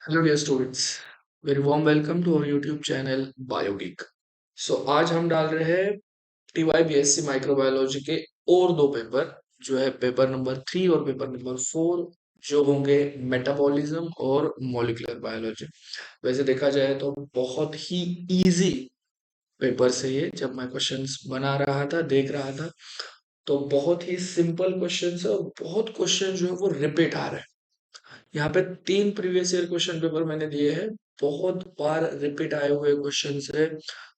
Hello dear students, very warm welcome to our YouTube channel Biogic. So आज हम डाल रहे हैं टीवाई बीएससी माइक्रोबायोलॉजी के और दो पेपर, जो है पेपर नंबर 3 और पेपर नंबर 4, जो होंगे मेटाबॉलिज्म और मॉलिक्यूलर बायोलॉजी। वैसे देखा जाए तो बहुत ही इजी पेपर से ये, जब मैं क्वेश्चंस बना रहा था, देख रहा था, तो बहुत ही सिंपल क्वेश्चंस है और बहुत क्वेश्चन जो है वो रिपीट आ रहे हैं। यहाँ पे 3 प्रीवियस ईयर क्वेश्चन पेपर मैंने दिए हैं, बहुत बार रिपीट आए हुए क्वेश्चन है।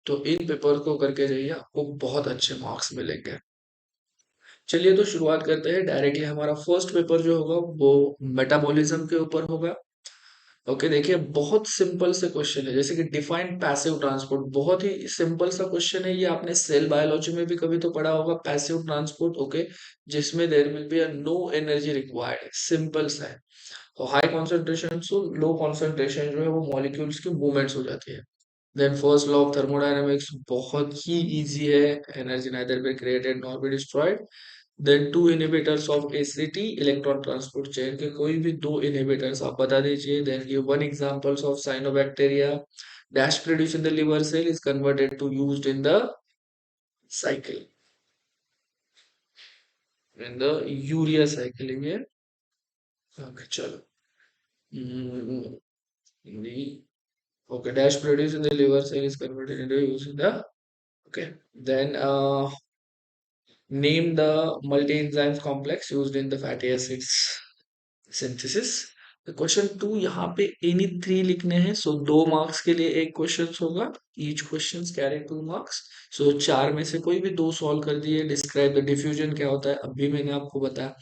तो इन पेपर को करके जाइए, आपको बहुत अच्छे मार्क्स मिलेंगे। चलिए तो शुरुआत करते हैं डायरेक्टली। हमारा फर्स्ट पेपर जो होगा वो मेटाबॉलिज्म के ऊपर होगा। ओके, देखिए बहुत सिंपल से क्वेश्चन है, जैसे कि डिफाइन पैसिव ट्रांसपोर्ट। बहुत ही सिंपल सा क्वेश्चन है ये, आपने सेल बायोलॉजी में भी कभी तो पढ़ा होगा पैसिव ट्रांसपोर्ट। ओके, जिसमें there will be no energy required, simple सा है। और हाई कॉन्सेंट्रेशन से लो कॉन्सेंट्रेशन जो है वो मॉलिक्यूल्स की मूवमेंट्स हो जाती है। Then first law of thermodynamics बहुत ही इजी है, energy neither be created nor be destroyed. Then two inhibitors of ACT, electron transport chain के कोई भी दो इनहिबिटर्स आप बता दीजिए। Then give one examples of cyanobacteria dash produce in the liver cell is converted to used in the cycle, in the urea cycle में। Okay चलो। Hmm, the okay, dash produced in the liver cell is converted into use in the okay. Then name the multi-enzymes complex used in the fatty acids synthesis. Question 2 यहाँ पे any 3 लिखने हैं, सो 2 marks के लिए एक question होगा। Each question carry 2 marks. So 4 में से कोई भी दो सॉल्व कर दिए। डिस्क्राइब द डिफ्यूजन क्या होता है, अभी मैंने आपको बताया।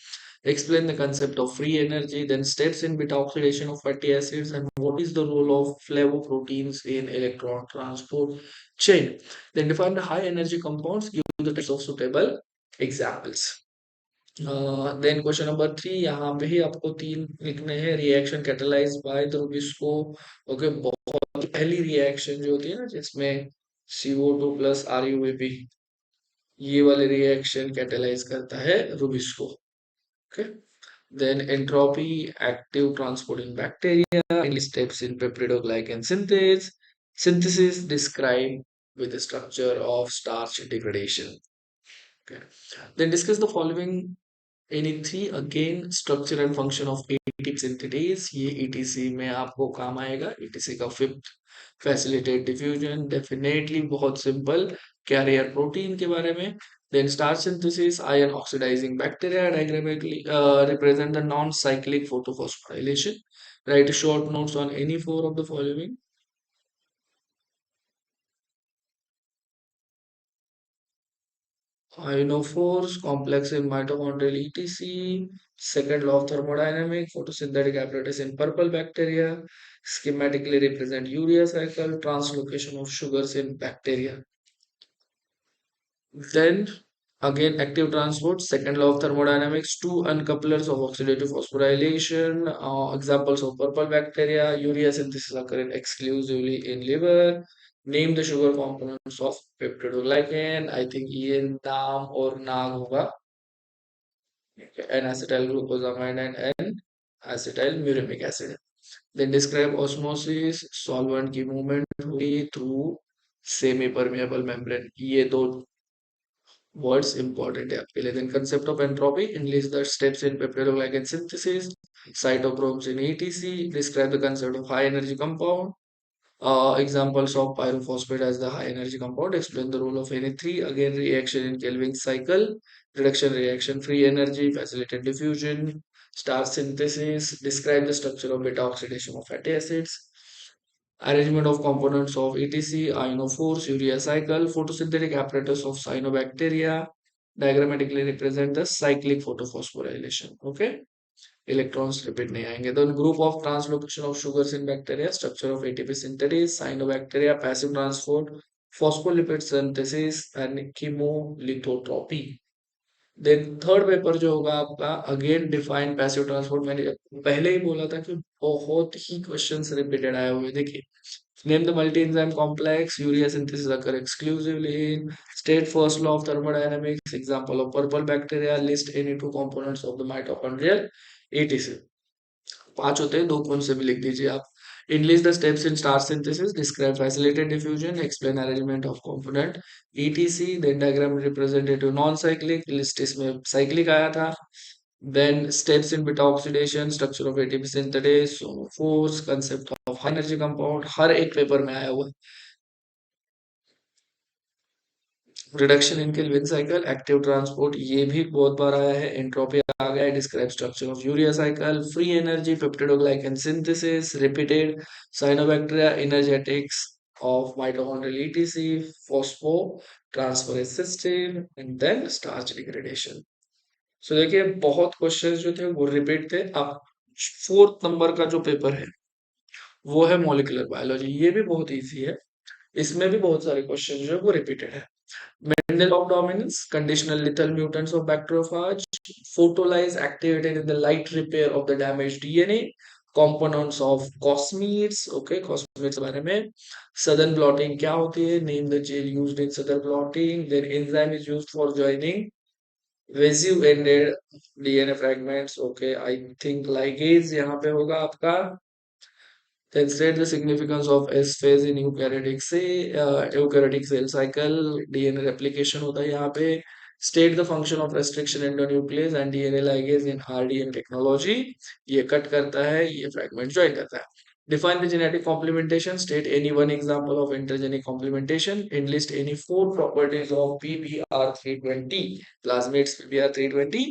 Explain the concept of free energy, then steps in beta oxidation of fatty acids, and what is the role of flavoproteins in electron transport chain. Then define the high energy compounds, give the types of suitable examples. Then question number 3, यहाँ पे ही आपको 3 लिखने हैं। Reaction catalysed by the rubisco. Okay, बहुत पहली reaction जो होती है ना, जिसमें CO2 प्लस RuBP, ये वाली रिएक्शन कैटेलाइज करता है Rubisco. Okay, then entropy, active transport in bacteria, and steps in peptidoglycan synthesis described with the structure of starch degradation. Okay, then discuss the following any three again, structure and function of ATP synthetase। ये ETC में आपको काम आएगा। ETC का fifth, facilitate diffusion, definitely बहुत simple, carrier protein के बारे में। Then starch synthesis, iron oxidizing bacteria, diagrammatically represent the non-cyclic photophosphorylation. Write short notes on any four of the following. Ionophores, complex in mitochondrial ETC, second law of thermodynamics, photosynthetic apparatus in purple bacteria, schematically represent urea cycle, translocation of sugars in bacteria. Then again active transport, second law of thermodynamics, two uncouplers of oxidative phosphorylation, examples of purple bacteria, urea synthesis occurring exclusively in liver. Name the sugar components of peptidoglycan. I think ये नाम और नाग होगा। N-acetyl glucosamine and N-acetyl murimic acid. Then describe osmosis, solvent की movement हुई through semi permeable membrane। ये दो words important है आपके लिए। Then concept of entropy, enlist the steps in peptidoglycan synthesis, cytochromes in ETC, describe the concept of high energy compound, examples of pyrophosphate as the high energy compound, explain the role of Na3, again reaction in Kelvin cycle, reduction reaction, free energy, facilitate diffusion, star synthesis, describe the structure of beta oxidation of fatty acids, arrangement of components of ETC, ionophores, urea cycle, photosynthetic apparatus of cyanobacteria, diagrammatically represent the cyclic photophosphorylation. Okay, electrons repeat नहीं आएंगे। Then group of translocation of sugars in bacteria, structure of ATP synthesis, cyanobacteria, passive transport, phospholipid synthesis and chemolithotropy। Then third paper जो होगा आपका, again define passive transport. मैंने पहले ही बोला था कि बहुत ही क्वेश्चंस रिपीटेड आए हुए। देखिए, name the multi enzyme complex, urea synthesis occur exclusively in, state first law of thermodynamics, example of purple bacteria, list any two components of the mitochondrial ETC। 5 होते हैं, 2 कौन से भी लिख दीजिए आप। Enlist the steps in star synthesis, describe facilitated diffusion, explain arrangement of component, etc. Then diagram representative non-cyclic, list इसमें cyclic आया था. Then steps in beta oxidation, structure of ATP synthase, so force, concept of high energy compound, हर एक paper में आया हुआ. Reduction in Calvin cycle, active transport ये भी बहुत बार आया है. एंट्रोपी आ गया है. Describe structure of urea cycle, free energy, peptidoglycan synthesis, repeated cyanobacteria, energetics of mitochondrial ETC, phospho transferase system and then starch degradation. So देखिए बहुत क्वेश्चंस जो थे वो रिपीट थे. अब फोर्थ नंबर का जो पेपर है वो है मॉलिक्यूलर बायोलॉजी. ये भी बहुत इजी है. इसमें भी बहुत सारे क्वेश्चन जो है वो रिपीटेड है. Mendel of dominance, conditional lethal mutants of bacteriophage, photolyze activated in the light repair of the damaged DNA, components of cosmids, okay, cosmids के बारे में, southern blotting क्या होती है, name the gel used in southern blotting, then enzyme is used for joining residue ended DNA fragments, okay, I think ligase यहाँ पे होगा आपका. Then state the significance of S phase in eukaryotic cell cycle. DNA replication होता है यहाँ पे. State the function of restriction endonuclease and DNA ligase in RDN technology. ये cut करता है, ये fragment join करता है. Define the genetic complementation. State any one example of intergenic complementation. Enlist any four properties of PBR320. Plasmids PBR320.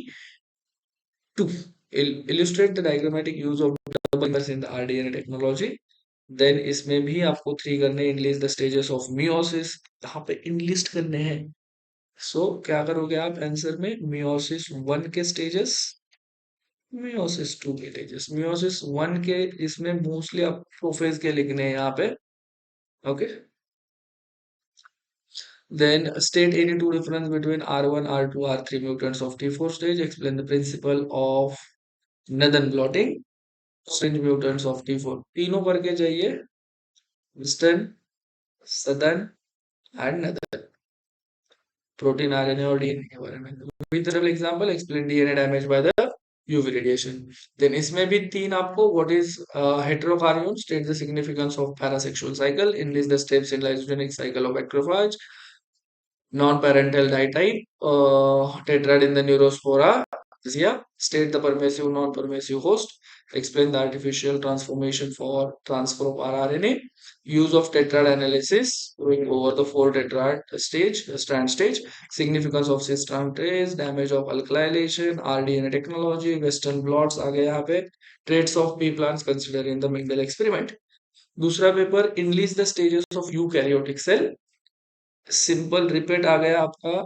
Two. Illustrate the diagrammatic use of double binders in the RDNA technology. Then इसमें भी आपको 3 करने. Enlist the stages of meiosis, यहाँ पे enlist करने हैं. सो क्या करोगे आप आंसर में, मियोसिस 1 के स्टेजेस, मियोसिस 2 के स्टेजेस. मियोसिस 1 के इसमें मोस्टली आप प्रोफेज के लिखने हैं यहाँ पे. Okay. Then state any two difference between R1 R2 R3 mutants of T4 stage. Explain the principle of northern blotting, fringe mutants of T4. तीनों करके जाइए, western, southern and northern. Protein RNA और DNA के बारे में. With real example explain DNA damage by the UV radiation. Then इसमें भी 3 आपको. What is heterokaryon, state the significance of parasexual cycle, enlist the steps in lysogenic cycle of bacteriophage, non-parental ditype, tetrad in the neurospora. Yeah, state the permissive, non-permissive host. Explain the artificial transformation for transfer of rRNA. Use of tetrad analysis going over the 4 tetrad stage, strand stage. Significance of cis transferase, damage of alkylation, rDNA technology, Western blots आ गए यहाँ पे. Traits of pea plants considered in the Mendel experiment. दूसरा paper, enlist the stages of eukaryotic cell. Simple repeat आ गया आपका,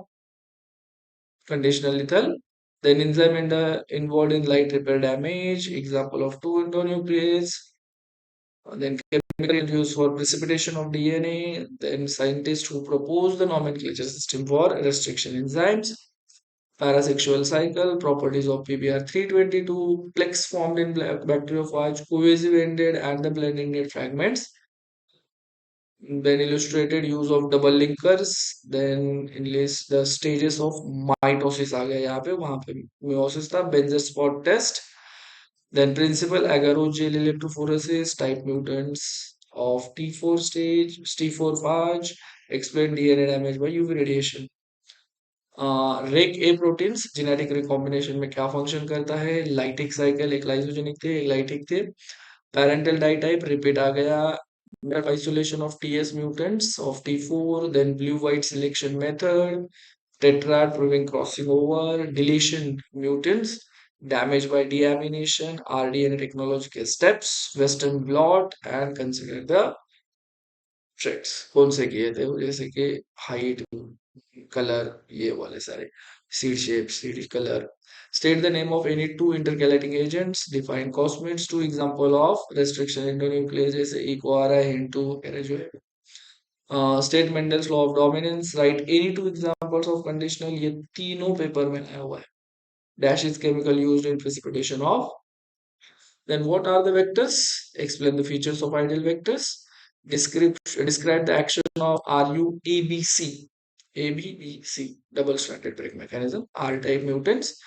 conditional lethal. Then enzyme involved in light repair damage, example of 2 endonuclease. Then chemical used for precipitation of DNA. Then scientists who proposed the nomenclature system for restriction enzymes. Parasexual cycle, properties of PBR322, plex formed in bacteriophage, cohesive ended and the blend ended fragments. Then illustrated use of double linkers. Then enlist the stages of mitosis आ गया यहाँ पे. वहां पे meiosis था. Benzer spot test. Then principal agarogel electrophoresis, type mutants of T4 stage, T4 phage, explain DNA damage by UV radiation. Rec A proteins genetic recombination में क्या function करता है. लाइटिक साइकिल, एक लाइसोजेनिक थे एक लाइटिक थे. Parental die type repeat आ गया. isolation of TS mutants of T4, then blue-white selection method, tetrad proving crossing over, deletion mutants, damage by deamination, rDNA technological steps, Western blot, and consider the threats. कौन से किए थे, जैसे कि height, color, ये वाले सारे, seed shape, seed color. State the name of any two intercalating agents. Define cosmids. Two example of restriction endonuclease जैसे eco आ रहा है, hint2 कह जो है. State Mendel's law of dominance. Write any two examples of conditional. ये तीनों paper में आया हुआ है. Dash is chemical used in precipitation of. Then what are the vectors? Explain the features of ideal vectors. Describe the action of RUABC. ABBC, double stranded break mechanism. R-type mutants.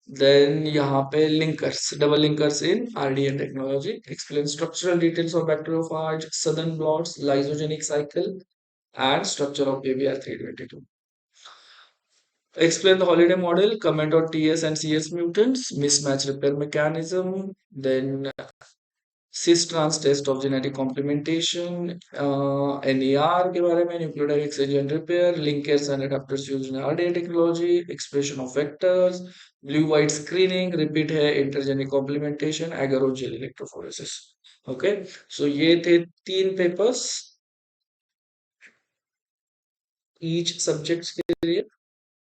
Then यहाँ पे linkers, double linkers in RDA technology, explain structural details of bacteriophage, Southern blots, lysogenic cycle and structure of PBR 322. Explain the holiday model, comment on TS and CS mutants, mismatch repair mechanism, then cis trans test of genetic complementation, NER के बारे में, nucleotide exchange and repair, linkers and adapters used in RNA technology, expression of vectors, blue white screening, repeat है intergenic complementation, agar और gel electrophoresis. Okay, so ये थे 3 papers each subjects के लिए.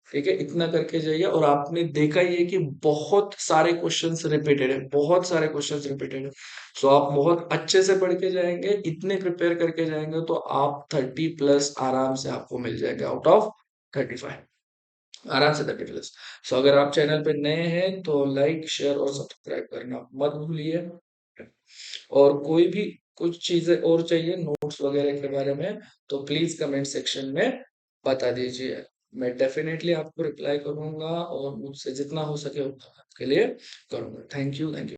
ठीक है, इतना करके जाइए. और आपने देखा ही है कि बहुत सारे क्वेश्चंस रिपीटेड है, बहुत सारे क्वेश्चंस रिपीटेड है. सो आप बहुत अच्छे से पढ़ के जाएंगे, इतने प्रिपेयर करके जाएंगे तो आप 30+ आराम से आपको मिल जाएंगे आउट ऑफ 35, आराम से 30+. सो अगर आप चैनल पे नए हैं तो लाइक शेयर और सब्सक्राइब करना मत भूलिए. और कोई भी कुछ चीजें और चाहिए नोट्स वगैरह के बारे में तो प्लीज कमेंट सेक्शन में बता दीजिए. मैं डेफिनेटली आपको रिप्लाई करूंगा और मुझसे जितना हो सके उतना आपके लिए करूंगा. Thank you, thank you.